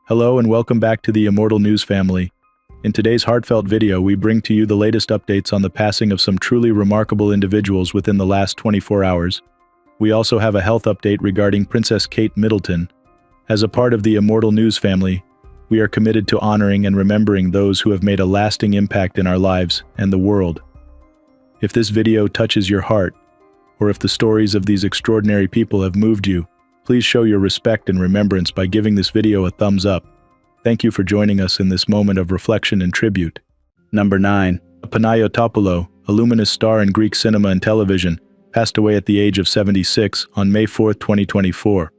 Hello and welcome back to the Immortal News family. In today's heartfelt video, we bring to you the latest updates on the passing of some truly remarkable individuals within the last 24 hours. We also have a health update regarding Princess Kate Middleton. As a part of the Immortal News family, we are committed to honoring and remembering those who have made a lasting impact in our lives and the world. If this video touches your heart, or if the stories of these extraordinary people have moved you, please show your respect and remembrance by giving this video a thumbs up. Thank you for joining us in this moment of reflection and tribute. Number 9. Panayot Too, a luminous star in Greek cinema and television, passed away at the age of 76 on May 4, 2024.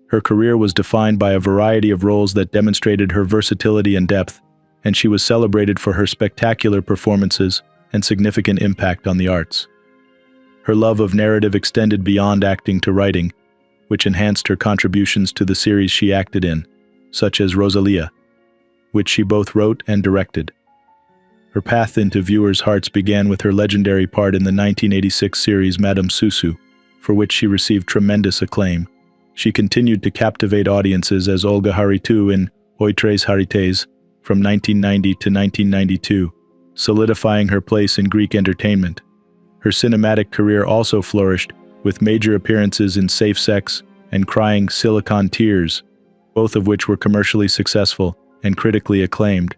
Her career was defined by a variety of roles that demonstrated her versatility and depth, and she was celebrated for her spectacular performances and significant impact on the arts. Her love of narrative extended beyond acting to writing, which enhanced her contributions to the series she acted in, such as Rosalia, which she both wrote and directed. Her path into viewers' hearts began with her legendary part in the 1986 series Madame Susu, for which she received tremendous acclaim. She continued to captivate audiences as Olga Haritou in Oitres Harites from 1990 to 1992, solidifying her place in Greek entertainment. Her cinematic career also flourished, with major appearances in Safe Sex and Crying Silicon Tears, both of which were commercially successful and critically acclaimed.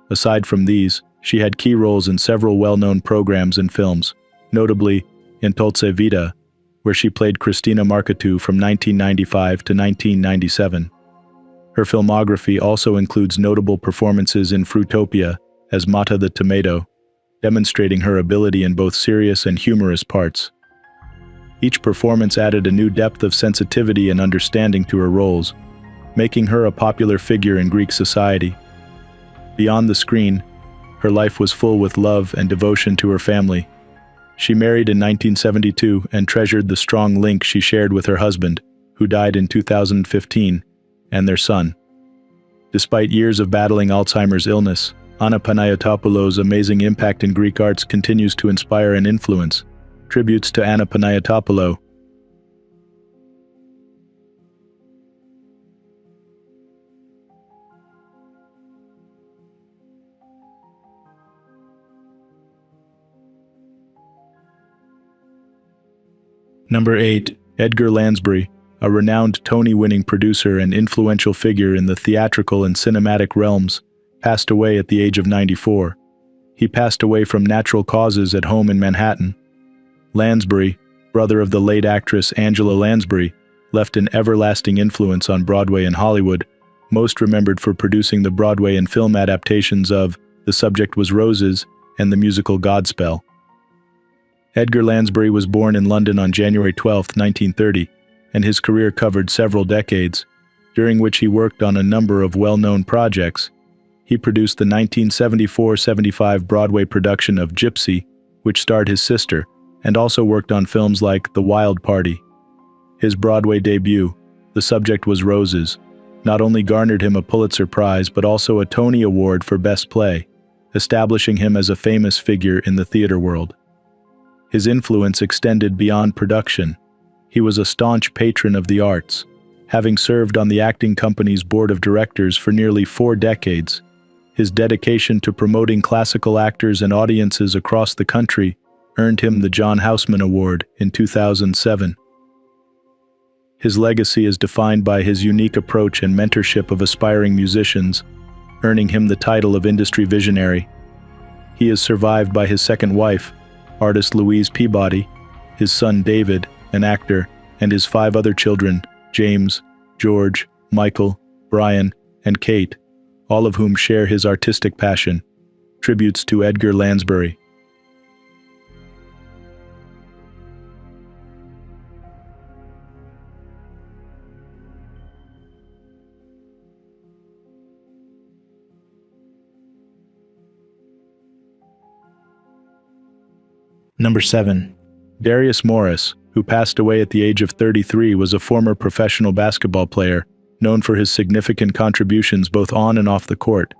Aside from these, she had key roles in several well-known programs and films, notably in Dolce Vita, where she played Christina Marcotu from 1995 to 1997. Her filmography also includes notable performances in Fruitopia as Mata the Tomato, demonstrating her ability in both serious and humorous parts. Each performance added a new depth of sensitivity and understanding to her roles, making her a popular figure in Greek society. Beyond the screen, her life was full with love and devotion to her family. She married in 1972 and treasured the strong link she shared with her husband, who died in 2015, and their son. Despite years of battling Alzheimer's illness, Anap Panayot Too's amazing impact in Greek arts continues to inspire and influence. Tributes to Anap Panayot Too. Number 8. Edgar Lansbury, a renowned Tony-winning producer and influential figure in the theatrical and cinematic realms, passed away at the age of 94. He passed away from natural causes at home in Manhattan. Lansbury, brother of the late actress Angela Lansbury, left an everlasting influence on Broadway and Hollywood, most remembered for producing the Broadway and film adaptations of The Subject Was Roses and the musical Godspell. Edgar Lansbury was born in London on January 12, 1930, and his career covered several decades, during which he worked on a number of well-known projects. He produced the 1974-75 Broadway production of Gypsy, which starred his sister, and also worked on films like The Wild Party. His Broadway debut, The Subject Was Roses, not only garnered him a Pulitzer Prize but also a Tony Award for Best Play, establishing him as a famous figure in the theater world. His influence extended beyond production. He was a staunch patron of the arts, having served on the acting company's board of directors for nearly 4 decades. His dedication to promoting classical actors and audiences across the country earned him the John Houseman Award in 2007. His legacy is defined by his unique approach and mentorship of aspiring musicians, earning him the title of industry visionary. He is survived by his second wife, artist Louise Peabody, his son David, an actor, and his 5 other children, James, George, Michael, Brian, and Kate, all of whom share his artistic passion. Tributes to Edgar Lansbury. Number 7. Darius Morris, who passed away at the age of 33, was a former professional basketball player, known for his significant contributions both on and off the court.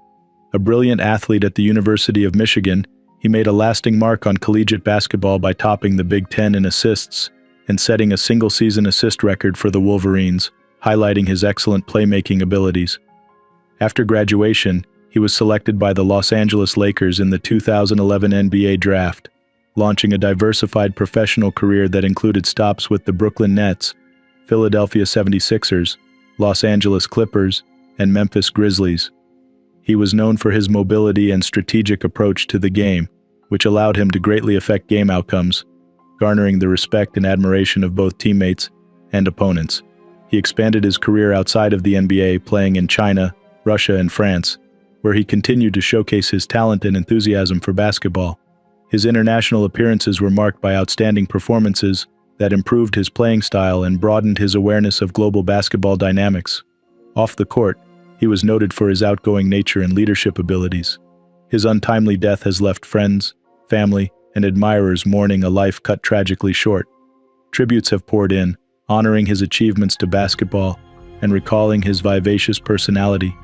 A brilliant athlete at the University of Michigan, he made a lasting mark on collegiate basketball by topping the Big Ten in assists and setting a single-season assist record for the Wolverines, highlighting his excellent playmaking abilities. After graduation, he was selected by the Los Angeles Lakers in the 2011 NBA Draft, launching a diversified professional career that included stops with the Brooklyn Nets, Philadelphia 76ers, Los Angeles Clippers, and Memphis Grizzlies. He was known for his mobility and strategic approach to the game, which allowed him to greatly affect game outcomes, garnering the respect and admiration of both teammates and opponents. He expanded his career outside of the NBA, playing in China, Russia, and France, where he continued to showcase his talent and enthusiasm for basketball. His international appearances were marked by outstanding performances that improved his playing style and broadened his awareness of global basketball dynamics. Off the court, he was noted for his outgoing nature and leadership abilities. His untimely death has left friends, family, and admirers mourning a life cut tragically short. Tributes have poured in, honoring his achievements to basketball and recalling his vivacious personality.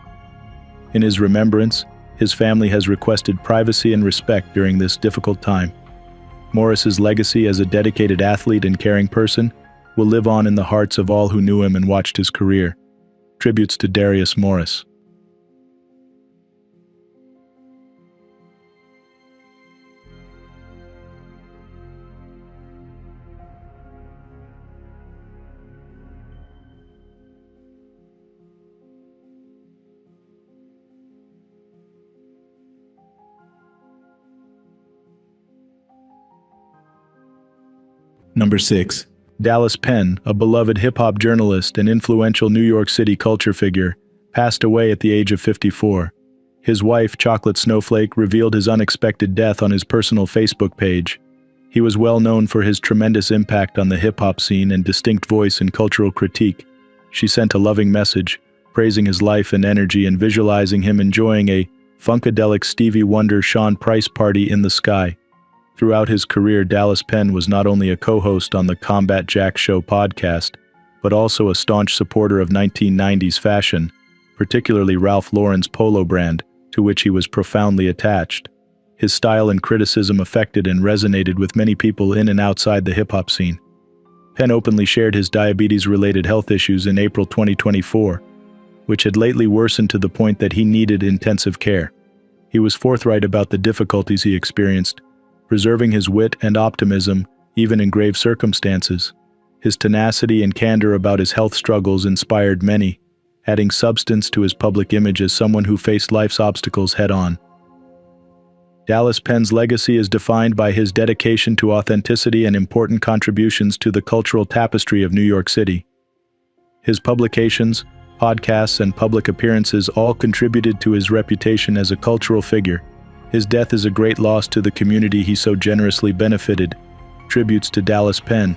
In his remembrance, his family has requested privacy and respect during this difficult time. Morris's legacy as a dedicated athlete and caring person will live on in the hearts of all who knew him and watched his career. Tributes to Darius Morris. Number 6. Dallas Penn, a beloved hip-hop journalist and influential New York City culture figure, passed away at the age of 54. His wife, Chocolate Snowflake, revealed his unexpected death on his personal Facebook page. He was well known for his tremendous impact on the hip-hop scene and distinct voice in cultural critique. She sent a loving message, praising his life and energy and visualizing him enjoying a funkadelic Stevie Wonder Sean Price party in the sky. Throughout his career, Dallas Penn was not only a co-host on the Combat Jack Show podcast, but also a staunch supporter of 1990s fashion, particularly Ralph Lauren's polo brand, to which he was profoundly attached. His style and criticism affected and resonated with many people in and outside the hip-hop scene. Penn openly shared his diabetes-related health issues in April 2024, which had lately worsened to the point that he needed intensive care. He was forthright about the difficulties he experienced, preserving his wit and optimism even in grave circumstances. His tenacity and candor about his health struggles inspired many, adding substance to his public image as someone who faced life's obstacles head-on. Dallas Penn's legacy is defined by his dedication to authenticity and important contributions to the cultural tapestry of New York City. His publications, podcasts, and public appearances all contributed to his reputation as a cultural figure. His death is a great loss to the community he so generously benefited. Tributes to Dallas Penn.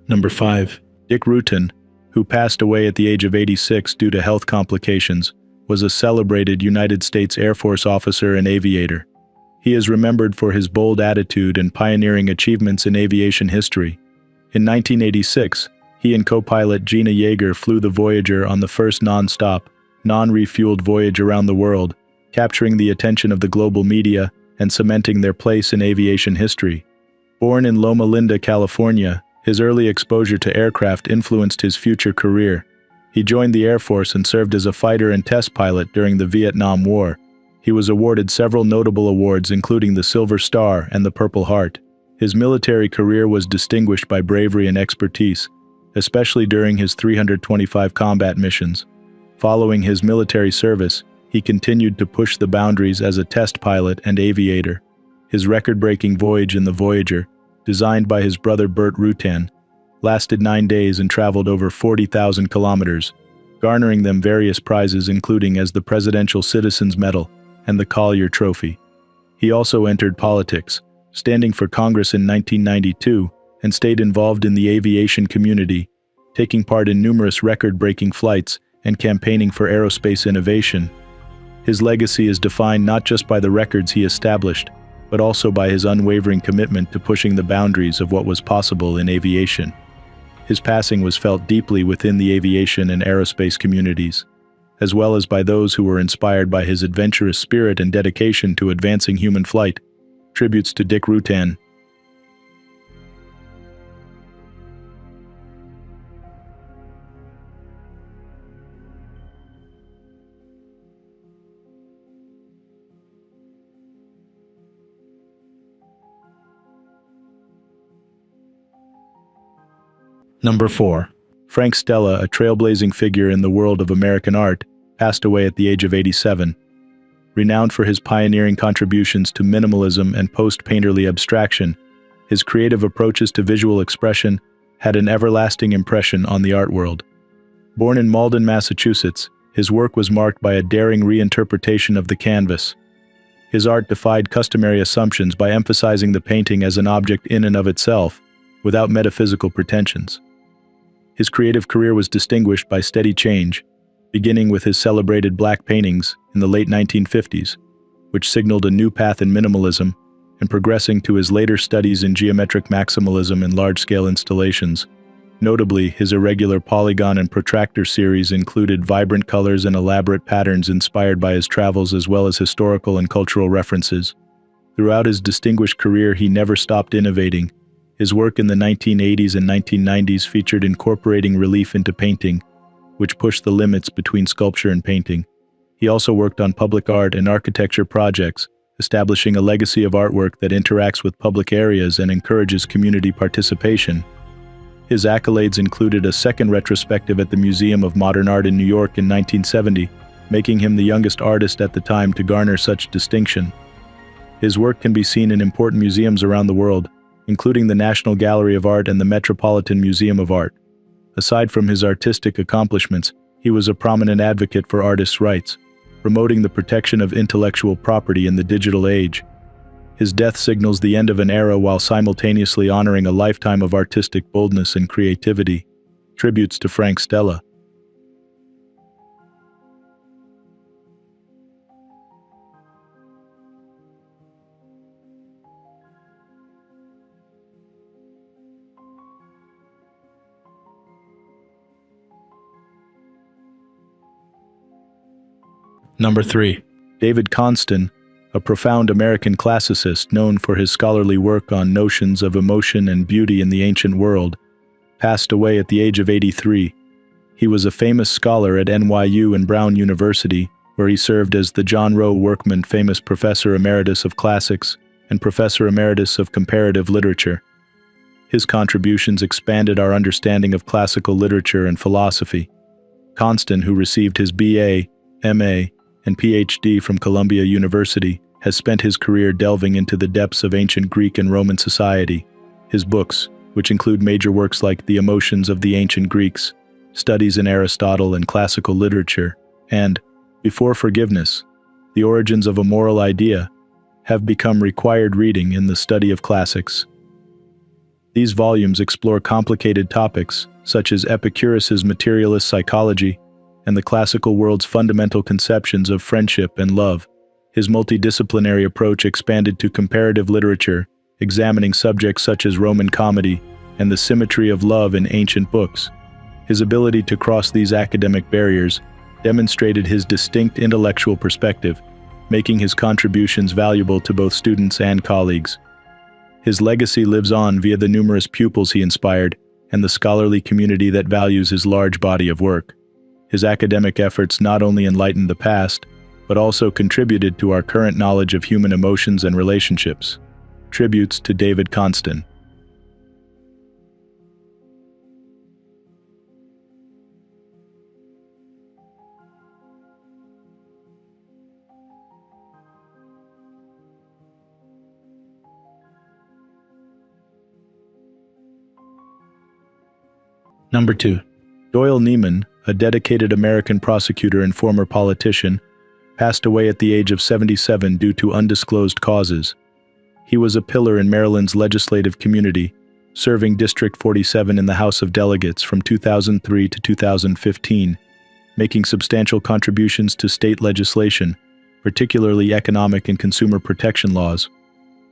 Number 5. Dick Rutin, who passed away at the age of 86 due to health complications, was a celebrated United States Air Force officer and aviator. He is remembered for his bold attitude and pioneering achievements in aviation history. In 1986, he and co-pilot Gina Yeager flew the Voyager on the first non-stop, non-refueled voyage around the world, capturing the attention of the global media and cementing their place in aviation history. Born in Loma Linda, California, his early exposure to aircraft influenced his future career. He joined the Air Force and served as a fighter and test pilot during the Vietnam War. He was awarded several notable awards, including the Silver Star and the Purple Heart. His military career was distinguished by bravery and expertise, especially during his 325 combat missions. Following his military service, he continued to push the boundaries as a test pilot and aviator. His record-breaking voyage in the Voyager, designed by his brother Burt Rutan, lasted 9 days and traveled over 40,000 kilometers, garnering them various prizes including as the Presidential Citizens Medal and the Collier Trophy. He also entered politics, standing for Congress in 1992, and stayed involved in the aviation community, taking part in numerous record-breaking flights and campaigning for aerospace innovation. His legacy is defined not just by the records he established, but also by his unwavering commitment to pushing the boundaries of what was possible in aviation. His passing was felt deeply within the aviation and aerospace communities, as well as by those who were inspired by his adventurous spirit and dedication to advancing human flight. Tributes to Dick Rutin. Number 4. Frank Stella, a trailblazing figure in the world of American art, passed away at the age of 87. Renowned for his pioneering contributions to minimalism and post-painterly abstraction, his creative approaches to visual expression had an everlasting impression on the art world. Born in Malden, Massachusetts, his work was marked by a daring reinterpretation of the canvas. His art defied customary assumptions by emphasizing the painting as an object in and of itself, without metaphysical pretensions. His creative career was distinguished by steady change, beginning with his celebrated black paintings in the late 1950s, which signaled a new path in minimalism, and progressing to his later studies in geometric maximalism and large-scale installations. Notably, his irregular polygon and protractor series included vibrant colors and elaborate patterns inspired by his travels as well as historical and cultural references. Throughout his distinguished career, he never stopped innovating. His work in the 1980s and 1990s featured incorporating relief into painting, which pushed the limits between sculpture and painting. He also worked on public art and architecture projects, establishing a legacy of artwork that interacts with public areas and encourages community participation. His accolades included a second retrospective at the Museum of Modern Art in New York in 1970, making him the youngest artist at the time to garner such distinction. His work can be seen in important museums around the world, including the National Gallery of Art and the Metropolitan Museum of Art. Aside from his artistic accomplishments, he was a prominent advocate for artists' rights, promoting the protection of intellectual property in the digital age. His death signals the end of an era while simultaneously honoring a lifetime of artistic boldness and creativity. Tributes to Frank Stella. Number 3. David Constant, a profound American classicist known for his scholarly work on notions of emotion and beauty in the ancient world, passed away at the age of 83. He was a famous scholar at NYU and Brown University, where he served as the John Rowe Workman Famous Professor Emeritus of Classics and Professor Emeritus of Comparative Literature. His contributions expanded our understanding of classical literature and philosophy. Constant, who received his BA, MA, and PhD from Columbia University, has spent his career delving into the depths of ancient Greek and Roman society. His books, which include major works like The Emotions of the Ancient Greeks, Studies in Aristotle and Classical Literature, and Before Forgiveness, The Origins of a Moral Idea, have become required reading in the study of classics. These volumes explore complicated topics such as Epicurus's materialist psychology and the classical world's fundamental conceptions of friendship and love. His multidisciplinary approach expanded to comparative literature, examining subjects such as Roman comedy and the symmetry of love in ancient books. His ability to cross these academic barriers demonstrated his distinct intellectual perspective, making his contributions valuable to both students and colleagues. His legacy lives on via the numerous pupils he inspired and the scholarly community that values his large body of work. His academic efforts not only enlightened the past, but also contributed to our current knowledge of human emotions and relationships. Tributes to David Constant. Number 2. Doyle Neiman, a dedicated American prosecutor and former politician, passed away at the age of 77 due to undisclosed causes. He was a pillar in Maryland's legislative community, serving District 47 in the House of Delegates from 2003 to 2015, making substantial contributions to state legislation, particularly economic and consumer protection laws.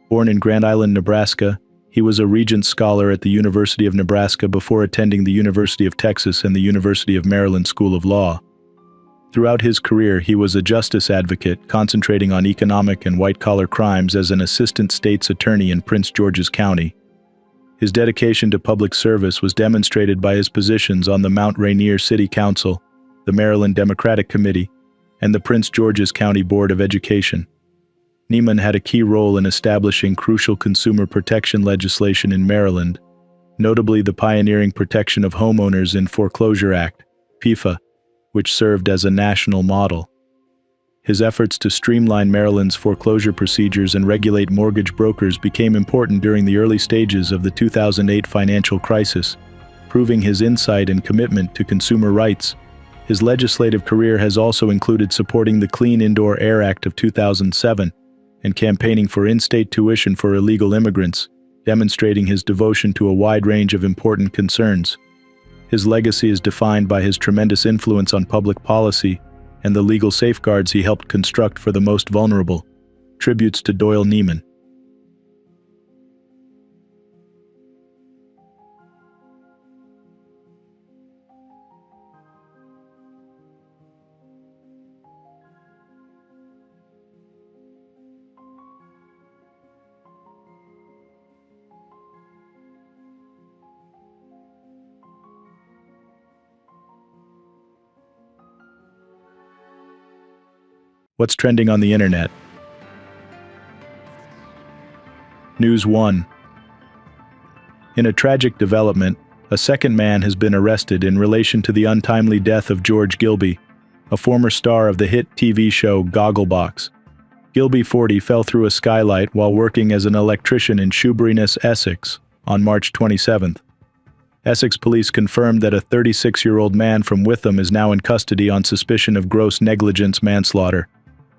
Born in Grand Island, Nebraska, He was a Regents Scholar at the University of Nebraska before attending the University of Texas and the University of Maryland School of Law. Throughout his career, he was a justice advocate, concentrating on economic and white-collar crimes as an assistant state's attorney in Prince George's County. His dedication to public service was demonstrated by his positions on the Mount Rainier City Council, the Maryland Democratic Committee, and the Prince George's County Board of Education. Neiman had a key role in establishing crucial consumer protection legislation in Maryland, notably the pioneering Protection of Homeowners in Foreclosure Act, PIFA, which served as a national model. His efforts to streamline Maryland's foreclosure procedures and regulate mortgage brokers became important during the early stages of the 2008 financial crisis, proving his insight and commitment to consumer rights. His legislative career has also included supporting the Clean Indoor Air Act of 2007 and campaigning for in-state tuition for illegal immigrants, demonstrating his devotion to a wide range of important concerns. His legacy is defined by his tremendous influence on public policy and the legal safeguards he helped construct for the most vulnerable. Tributes to Doyle Neiman. What's trending on the internet? News 1. In a tragic development, a second man has been arrested in relation to the untimely death of George Gilby, a former star of the hit TV show Gogglebox. Gilby, 40, fell through a skylight while working as an electrician in Shoeburyness, Essex, on March 27th. Essex police confirmed that a 36-year-old man from Witham is now in custody on suspicion of gross negligence manslaughter.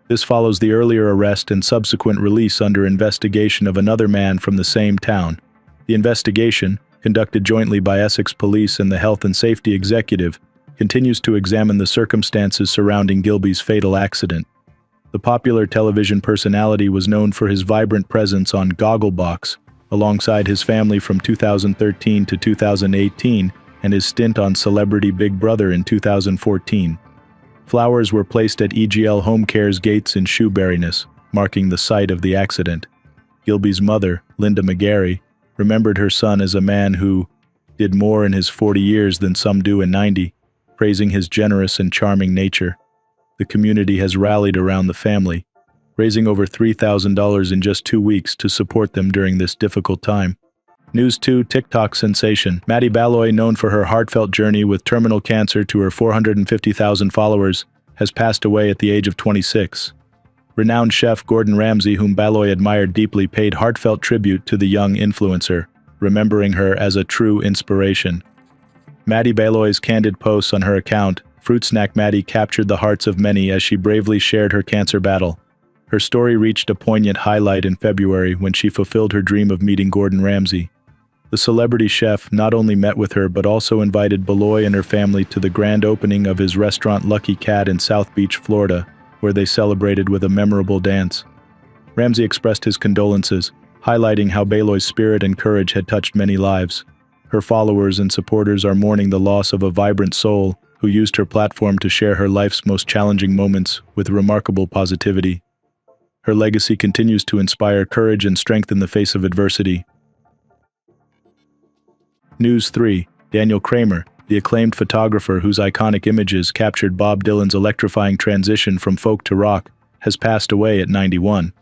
This follows the earlier arrest and subsequent release under investigation of another man from the same town. The investigation, conducted jointly by Essex Police and the Health and Safety Executive, continues to examine the circumstances surrounding Gilby's fatal accident. The popular television personality was known for his vibrant presence on Gogglebox, alongside his family from 2013 to 2018, and his stint on Celebrity Big Brother in 2014. Flowers were placed at EGL Home Care's gates in Shoeburyness, marking the site of the accident. Gilby's mother, Linda McGarry, remembered her son as a man who did more in his 40 years than some do in 90, praising his generous and charming nature. The community has rallied around the family, raising over $3,000 in just 2 weeks to support them during this difficult time. News 2. TikTok sensation. Maddie Booy, known for her heartfelt journey with terminal cancer to her 450,000 followers, has passed away at the age of 26. Renowned chef Gordon Ramsay, whom Booy admired deeply, paid heartfelt tribute to the young influencer, remembering her as a true inspiration. Maddie Booy's candid posts on her account, Fruit Snack Maddie, captured the hearts of many as she bravely shared her cancer battle. Her story reached a poignant highlight in February when she fulfilled her dream of meeting Gordon Ramsay. The celebrity chef not only met with her but also invited Booy and her family to the grand opening of his restaurant Lucky Cat in South Beach, Florida, where they celebrated with a memorable dance. Ramsay expressed his condolences, highlighting how Booy's spirit and courage had touched many lives. Her followers and supporters are mourning the loss of a vibrant soul who used her platform to share her life's most challenging moments with remarkable positivity. Her legacy continues to inspire courage and strength in the face of adversity. News 3. Daniel Kramer, the acclaimed photographer whose iconic images captured Bob Dylan's electrifying transition from folk to rock, has passed away at 91.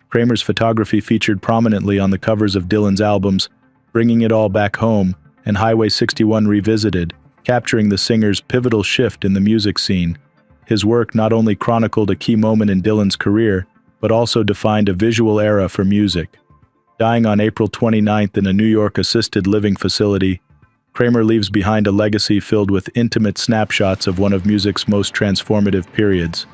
Kramer's photography featured prominently on the covers of Dylan's albums Bringing It All Back Home and Highway 61 Revisited, capturing the singer's pivotal shift in the music scene. His work not only chronicled a key moment in Dylan's career, but also defined a visual era for music. Dying on April 29th in a New York assisted living facility, Kramer leaves behind a legacy filled with intimate snapshots of one of music's most transformative periods.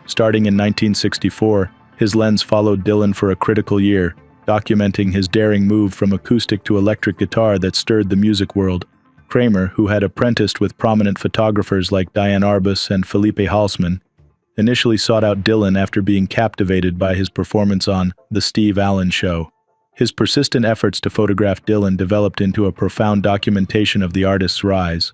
Starting in 1964, his lens followed Dylan for a critical year, documenting his daring move from acoustic to electric guitar that stirred the music world. Kramer, who had apprenticed with prominent photographers like Diane Arbus and Felipe Halsman, initially sought out Dylan after being captivated by his performance on The Steve Allen Show. His persistent efforts to photograph Dylan developed into a profound documentation of the artist's rise.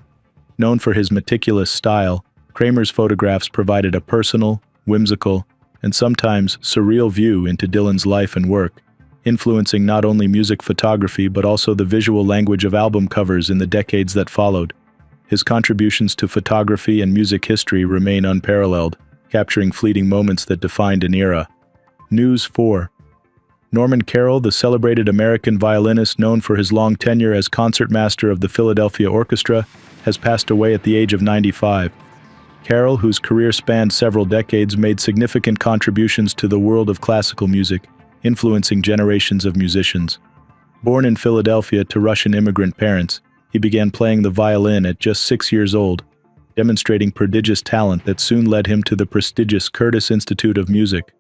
Known for his meticulous style, Kramer's photographs provided a personal, whimsical, and sometimes surreal view into Dylan's life and work, influencing not only music photography but also the visual language of album covers in the decades that followed. His contributions to photography and music history remain unparalleled, capturing fleeting moments that defined an era. News 4. Norman Carroll, the celebrated American violinist known for his long tenure as concertmaster of the Philadelphia Orchestra, has passed away at the age of 95. Carroll, whose career spanned several decades, made significant contributions to the world of classical music, influencing generations of musicians. Born in Philadelphia to Russian immigrant parents, he began playing the violin at just 6 years old, demonstrating prodigious talent that soon led him to the prestigious Curtis Institute of Music.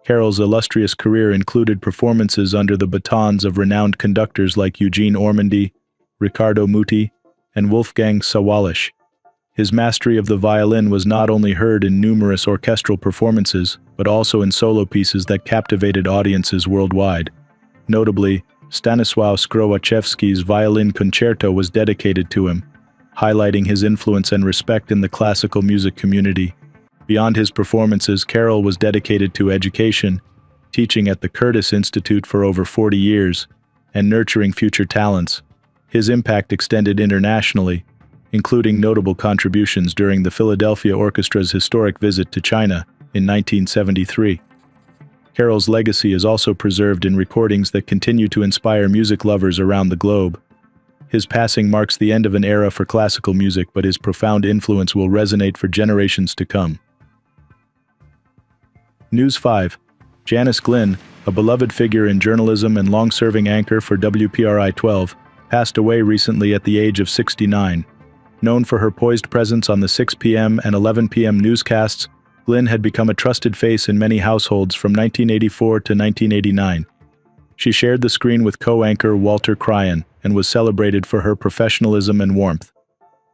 Carroll's illustrious career included performances under the batons of renowned conductors like Eugene Ormandy, Riccardo Muti, and Wolfgang Sawallisch. His mastery of the violin was not only heard in numerous orchestral performances, but also in solo pieces that captivated audiences worldwide. Notably, Stanisław Skrowaczewski's Violin Concerto was dedicated to him, highlighting his influence and respect in the classical music community. Beyond his performances, Carroll was dedicated to education, teaching at the Curtis Institute for over 40 years, and nurturing future talents. His impact extended internationally, including notable contributions during the Philadelphia Orchestra's historic visit to China in 1973. Carroll's legacy is also preserved in recordings that continue to inspire music lovers around the globe. His passing marks the end of an era for classical music, but his profound influence will resonate for generations to come. News 5. Janice Glenn, a beloved figure in journalism and long-serving anchor for WPRI 12, passed away recently at the age of 69. Known for her poised presence on the 6 p.m. and 11 p.m. newscasts, Glenn had become a trusted face in many households from 1984 to 1989. She shared the screen with co-anchor Walter Cryan and was celebrated for her professionalism and warmth.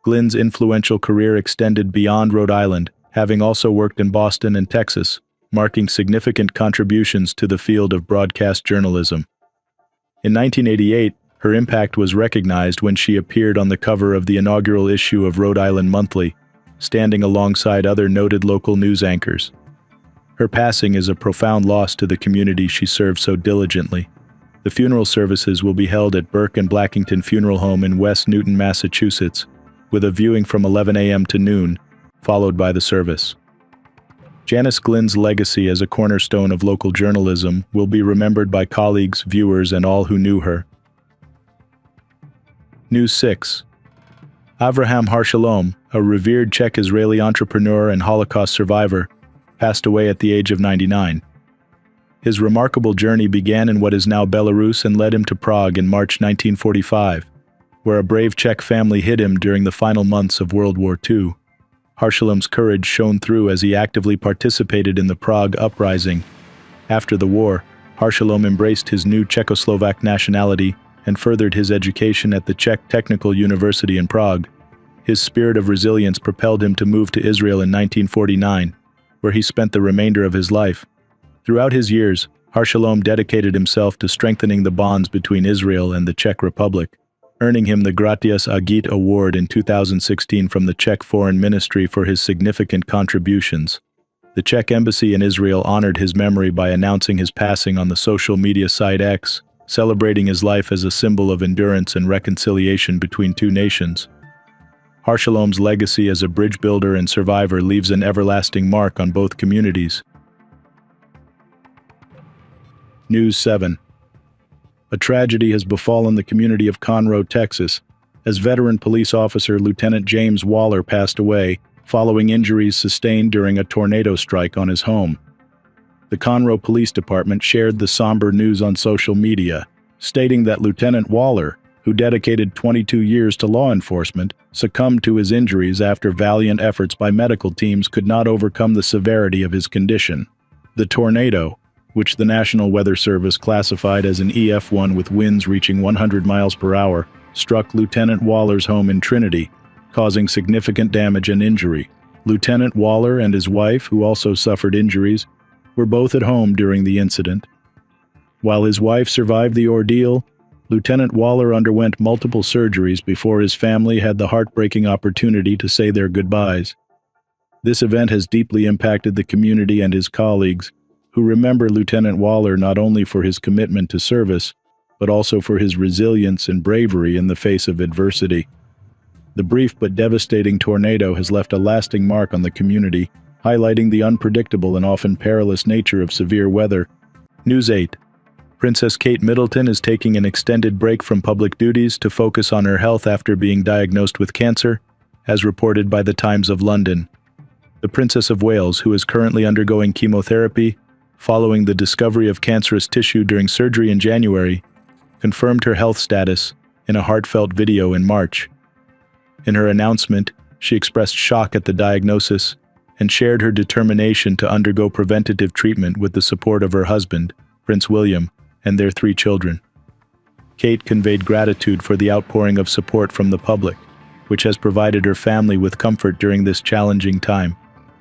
Glenn's influential career extended beyond Rhode Island, having also worked in Boston and Texas, marking significant contributions to the field of broadcast journalism. In 1988, her impact was recognized when she appeared on the cover of the inaugural issue of Rhode Island Monthly, standing alongside other noted local news anchors. Her passing is a profound loss to the community she served so diligently. The funeral services will be held at Burke and Blackington Funeral Home in West Newton, Massachusetts, with a viewing from 11 a.m. to noon, followed by the service. Janice Glenn's legacy as a cornerstone of local journalism will be remembered by colleagues, viewers, and all who knew her. News 6. Avraham Har Shalom, a revered Czech-Israeli entrepreneur and Holocaust survivor, passed away at the age of 99. His remarkable journey began in what is now Belarus and led him to Prague in March 1945, where a brave Czech family hid him during the final months of World War II. Har Shalom's courage shone through as he actively participated in the Prague uprising. After the war, Har Shalom embraced his new Czechoslovak nationality and furthered his education at the Czech Technical University in Prague. His spirit of resilience propelled him to move to Israel in 1949, where he spent the remainder of his life. Throughout his years, Har Shalom dedicated himself to strengthening the bonds between Israel and the Czech Republic, earning him the Gratias Agit Award in 2016 from the Czech Foreign Ministry for his significant contributions. The Czech Embassy in Israel honored his memory by announcing his passing on the social media site X, celebrating his life as a symbol of endurance and reconciliation between two nations. Har Shalom's legacy as a bridge builder and survivor leaves an everlasting mark on both communities. News 7. A tragedy has befallen the community of Conroe, Texas, as veteran police officer Lieutenant James Waller passed away following injuries sustained during a tornado strike on his home. The Conroe Police Department shared the somber news on social media, stating that Lieutenant Waller, who dedicated 22 years to law enforcement, succumbed to his injuries after valiant efforts by medical teams could not overcome the severity of his condition. The tornado, which the National Weather Service classified as an EF1 with winds reaching 100 miles per hour, struck Lieutenant Waller's home in Trinity, causing significant damage and injury. Lieutenant Waller and his wife, who also suffered injuries, were both at home during the incident. While his wife survived the ordeal, Lieutenant Waller underwent multiple surgeries before his family had the heartbreaking opportunity to say their goodbyes. This event has deeply impacted the community and his colleagues, who remember Lieutenant Waller not only for his commitment to service, but also for his resilience and bravery in the face of adversity. The brief but devastating tornado has left a lasting mark on the community, highlighting the unpredictable and often perilous nature of severe weather. News 8. Princess Kate Middleton is taking an extended break from public duties to focus on her health after being diagnosed with cancer, as reported by the Times of London. The Princess of Wales, who is currently undergoing chemotherapy, following the discovery of cancerous tissue during surgery in January, confirmed her health status in a heartfelt video in March. In her announcement, she expressed shock at the diagnosis and shared her determination to undergo preventative treatment with the support of her husband, Prince William, and their 3 children. Kate conveyed gratitude for the outpouring of support from the public, which has provided her family with comfort during this challenging time.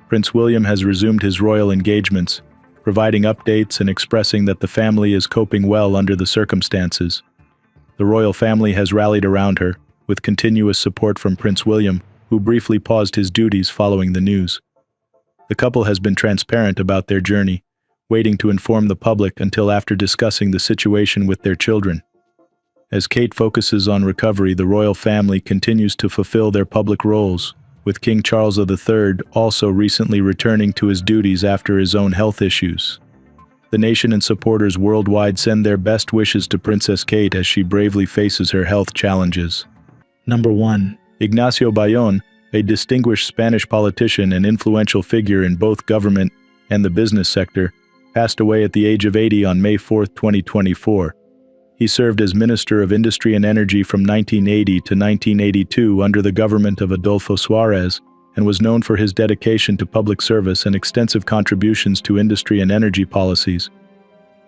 Prince William has resumed his royal engagements, providing updates and expressing that the family is coping well under the circumstances. The royal family has rallied around her, with continuous support from Prince William, who briefly paused his duties following the news. The couple has been transparent about their journey, waiting to inform the public until after discussing the situation with their children. As Kate focuses on recovery, the royal family continues to fulfill their public roles, with King Charles III also recently returning to his duties after his own health issues. The nation and supporters worldwide send their best wishes to Princess Kate as she bravely faces her health challenges. Number 1. Ignasio Bayon, a distinguished Spanish politician and influential figure in both government and the business sector, passed away at the age of 80 on May 4, 2024. He served as Minister of Industry and Energy from 1980 to 1982 under the government of Adolfo Suarez, and was known for his dedication to public service and extensive contributions to industry and energy policies.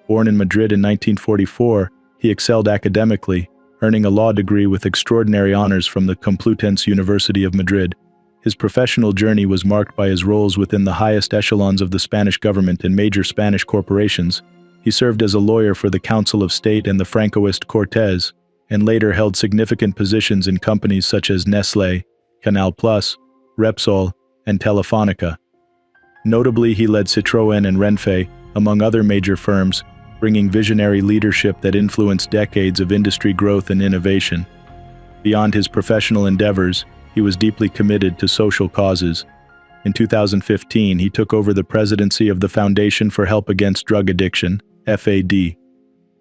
Born in Madrid in 1944, he excelled academically, earning a law degree with extraordinary honors from the Complutense University of Madrid. His professional journey was marked by his roles within the highest echelons of the Spanish government and major Spanish corporations. He served as a lawyer for the Council of State and the Francoist Cortes, and later held significant positions in companies such as Nestlé, Canal+, Repsol, and Telefonica. Notably, he led Citroën and Renfe, among other major firms, bringing visionary leadership that influenced decades of industry growth and innovation. Beyond his professional endeavors, he was deeply committed to social causes. In 2015, he took over the presidency of the Foundation for Help Against Drug Addiction, FAD,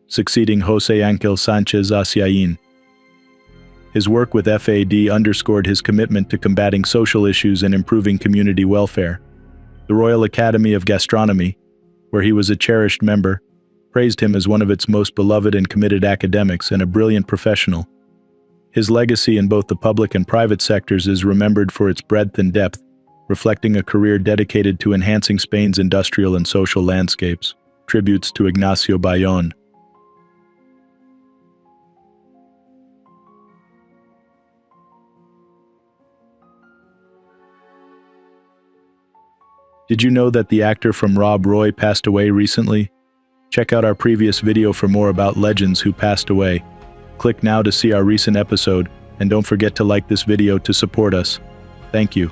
succeeding José Ángel Sánchez Asiaín. His work with FAD underscored his commitment to combating social issues and improving community welfare. The Royal Academy of Gastronomy, where he was a cherished member, praised him as one of its most beloved and committed academics and a brilliant professional. His legacy in both the public and private sectors is remembered for its breadth and depth, reflecting a career dedicated to enhancing Spain's industrial and social landscapes. Tributes to Ignacio Bayon. Did you know that the actor from Rob Roy passed away recently? Check out our previous video for more about legends who passed away. Click now to see our recent episode, and don't forget to like this video to support us. Thank you.